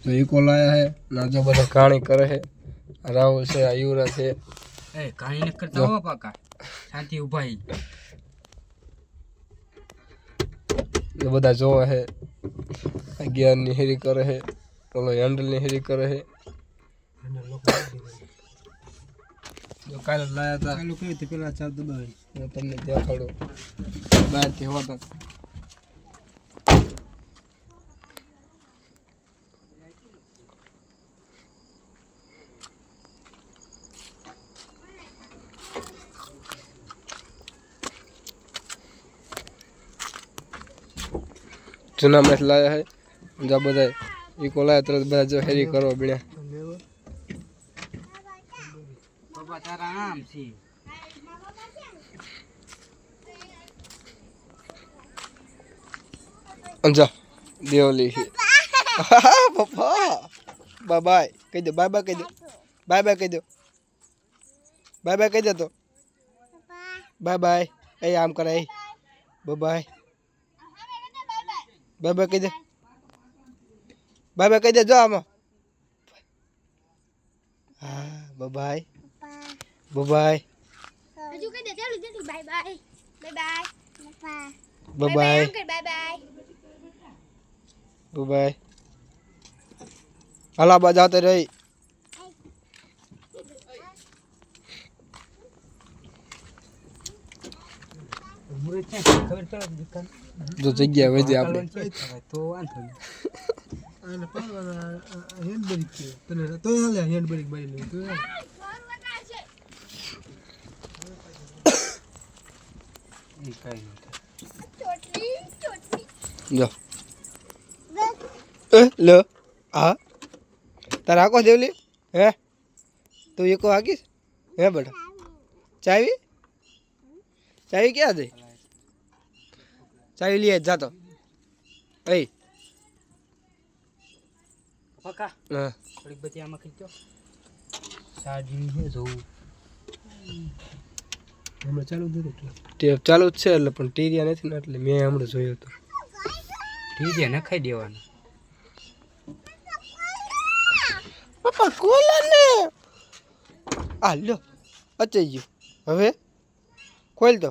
तो इको लाया है ना जो बड़ा कहानी करे है राहुल से आयुरा से ए कहानी न करता हो पाका शांति उभाई ये बड़ा जो है ज्ञान निहरी करे है बोलो हैंडल निहरी करे है जो काल लाया था काल के थे पहला चार दबाई मैं तन्ने देखाड़ो बाहर થી હોતા चुना मैच लाया है जब बजाय इको लाया तरह बजा जो हेरी करो बिना बाबा तारा नाम सी अंजा देवली पापा बाय बाय कह दो बाय बाय कह दो बाय बाय कह दो बाय बाय कह दो तो बाय बाय ए आम करे बाय बाय बाय बाय कह दे बाय बाय कह दे जो आम हाँ बाय बाय बाय बाय हजू कह दे जल्दी जल्दी bye bye bye bye bye bye bye bye bye bye हला बजाते रही मुरे क्या खबर चला दुकान जो जગ્યા વધી આપણે तो वांधो અને પાવા હેન્ડ બ્રેક છે તને તો હાલે હેન્ડ બ્રેક મારી લે તો એ કાઈ ન ચોટલી ચોટલી જો એ લો આ તારા આકો દેવલી હે તું એકો આગીશ હે બેટા ચાવી ચાવી ક્યાં દે ચાવી લીએ જાતો એ પાકા હા થોડી બધી આમાં ખીચો સાડી છે જો હમણાં ચાલુ દે એટલે ટેપ ચાલુ જ છે એટલે પણ ટીરિયા નથી ને એટલે મેં હમણાં જોયો હતો ઠીક છે નખાઈ દેવાનું પપ્પા ખોલા ને આ લો અચાઈ ગયું હવે ખોલ દો